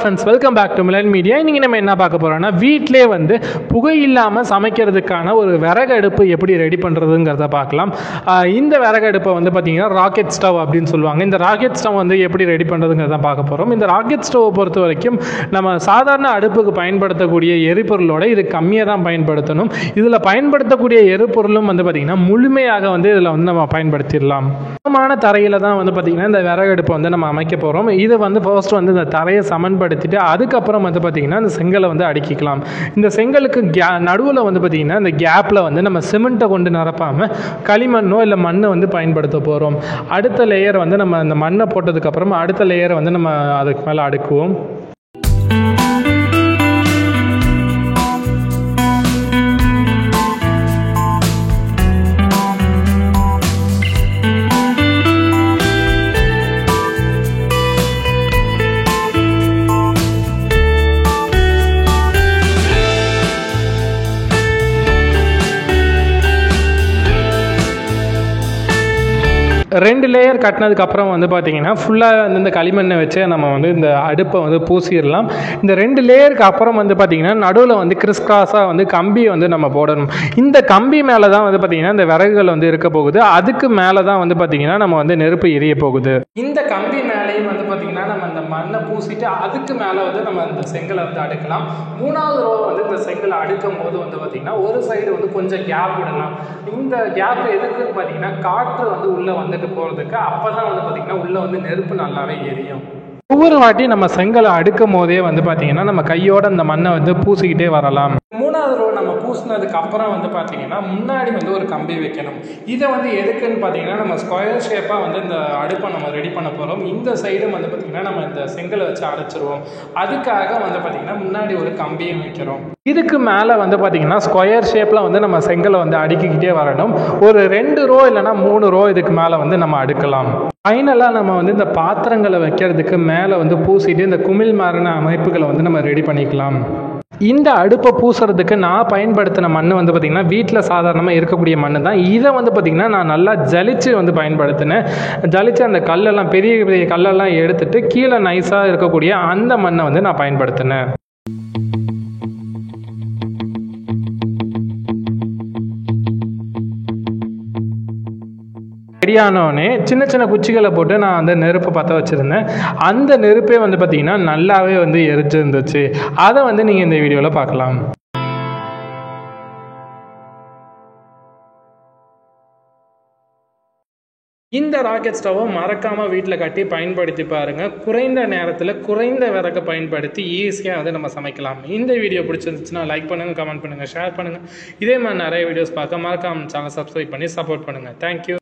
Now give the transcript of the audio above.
Friends welcome back to Milan media. இன்றைக்கி நம்ம என்ன பார்க்க போகிறோம்னா வீட்டிலே வந்து புகை இல்லாமல் சமைக்கிறதுக்கான ஒரு விறகு அடுப்பு எப்படி ரெடி பண்ணுறதுங்கிறத பார்க்கலாம். இந்த விறகு அடுப்பை வந்து பார்த்திங்கன்னா ராக்கெட் ஸ்டவ் அப்படின்னு சொல்லுவாங்க. இந்த ராக்கெட் ஸ்டவ் வந்து எப்படி ரெடி பண்ணுறதுங்கிறத பார்க்க போகிறோம். இந்த ராக்கெட் ஸ்டவ்வை பொறுத்த வரைக்கும் நம்ம சாதாரண அடுப்புக்கு பயன்படுத்தக்கூடிய எரிபொருளோட இது கம்மியாக தான் பயன்படுத்தணும். இதில் பயன்படுத்தக்கூடிய எரிபொருளும் வந்து பார்த்திங்கன்னா முழுமையாக வந்து இதில் வந்து நம்ம பயன்படுத்திடலாம். சுத்தமான தரையில் தான் வந்து பார்த்திங்கன்னா இந்த விறகு அடுப்பை வந்து நம்ம அமைக்க போகிறோம். இது வந்து ஃபர்ஸ்ட் வந்து இந்த தரையை சமன்படுத்திட்டு அதுக்கப்புறம் வந்து பார்த்திங்கன்னா இந்த செங்கலை வந்து அடுக்கிக்கலாம். இந்த செங்கலுக்கு நடுவில் வந்து பார்த்திங்கன்னா இந்த கேப்பில் வந்து நம்ம சிமெண்ட்டை கொண்டு நிரப்பாமல் களிமண்ணோ இல்லை மண்ணை வந்து பயன்படுத்த போகிறோம். அடுத்த லேயர் வந்து நம்ம இந்த மண்ணை போட்டதுக்கப்புறம் அடுத்த லேயரை வந்து நம்ம அதுக்கு மேலே அடுக்குவோம். ரெண்டு லேயர் கட்டினதுக்கப்புறம் வந்து பார்த்திங்கன்னா ஃபுல்லாக வந்து இந்த களிமண்ணை வச்சு நம்ம வந்து இந்த அடுப்பை வந்து பூசிடலாம். இந்த ரெண்டு லேயருக்கு அப்புறம் வந்து பார்த்திங்கன்னா நடுவில் வந்து கிறிஸ்கிராஸாக வந்து கம்பியை வந்து நம்ம போடணும். இந்த கம்பி மேலே தான் வந்து பார்த்திங்கன்னா இந்த விறகுகள் வந்து இருக்க போகுது. அதுக்கு மேலே தான் வந்து பார்த்திங்கன்னா நம்ம வந்து நெருப்பு எரிய போகுது. இந்த கம்பி மேலேயும் வந்து பார்த்திங்கன்னா நம்ம இந்த மண்ணை பூசிட்டு அதுக்கு மேலே வந்து நம்ம இந்த செங்கலை வந்து அடுக்கலாம். மூணாவது ரோ வந்து இந்த செங்கலை அடுக்கும் போது வந்து பார்த்திங்கன்னா ஒரு சைடு வந்து கொஞ்சம் கேப் விடலாம். இந்த கேப் எதுக்குன்னு பார்த்திங்கன்னா காற்று வந்து உள்ளே வந்துட்டு போகிறதுக்கு. அப்போ தான் வந்து பார்த்திங்கன்னா உள்ளே வந்து நெருப்பு நல்லாவே எரியும். ஒவ்வொரு வாட்டி நம்ம செங்கலை அடுக்கும் போதே வந்து பார்த்திங்கன்னா நம்ம கையோட அந்த மண்ணை வந்து பூசிக்கிட்டே வரலாம். மூணாவது ரோ நம்ம பூசினதுக்கு அப்புறம் வந்து பார்த்திங்கன்னா முன்னாடி வந்து ஒரு கம்பி வைக்கணும். இதை வந்து எதுக்குன்னு பார்த்திங்கன்னா நம்ம ஸ்கொயர் ஷேப்பாக வந்து இந்த அடுப்பை நம்ம ரெடி பண்ண போகிறோம். இந்த சைடும் வந்து பார்த்திங்கன்னா நம்ம இந்த செங்கலை வச்சு அடைச்சிருவோம். அதுக்காக வந்து பார்த்திங்கன்னா முன்னாடி ஒரு கம்பியும் வைக்கிறோம். இதுக்கு மேலே வந்து பார்த்திங்கன்னா ஸ்கொயர் ஷேப்பில் வந்து நம்ம செங்கலை வந்து அடுக்கிக்கிட்டே வரணும். ஒரு 2 ரோ இல்லைனா 3 ரோ இதுக்கு மேலே வந்து நம்ம அடுக்கலாம். ஃபைனலாக நம்ம வந்து இந்த பாத்திரங்களை வைக்கிறதுக்கு மேலே வந்து பூசிட்டு இந்த குமிழ் மாறின அமைப்புகளை வந்து நம்ம ரெடி பண்ணிக்கலாம். இந்த அடுப்பை பூசுறதுக்கு நான் பயன்படுத்தின மண் வந்து பார்த்திங்கன்னா வீட்டில் சாதாரணமாக இருக்கக்கூடிய மண் தான். இதை வந்து பார்த்திங்கன்னா நான் நல்லா ஜலிச்சு வந்து பயன்படுத்தினேன். ஜலிச்சு அந்த கல்லெல்லாம் பெரிய பெரிய கல்லெல்லாம் எடுத்துட்டு கீழே நைஸாக இருக்கக்கூடிய அந்த மண்ணை வந்து நான் பயன்படுத்தினேன். ரெடியானோடனே சின்ன சின்ன குச்சிகளை போட்டு நான் அந்த நெருப்பை பற்ற வச்சுருந்தேன். அந்த நெருப்பே வந்து பார்த்திங்கன்னா நல்லாவே வந்து எரிச்சிருந்துச்சு. அதை வந்து நீங்கள் இந்த வீடியோவில் பார்க்கலாம். இந்த ராக்கெட் ஸ்டவ்வை மறக்காமல் வீட்டில் கட்டி பயன்படுத்தி பாருங்கள். குறைந்த நேரத்தில் குறைந்த விறகை பயன்படுத்தி ஈஸியாக வந்து நம்ம சமைக்கலாம். இந்த வீடியோ பிடிச்சிருந்துச்சுன்னா லைக் பண்ணுங்கள், கமெண்ட் பண்ணுங்கள், ஷேர் பண்ணுங்கள். இதே மாதிரி நிறைய வீடியோஸ் பார்க்க மறக்காமல் சேனல் சப்ஸ்கிரைப் பண்ணி சப்போர்ட் பண்ணுங்கள். தேங்க்யூ.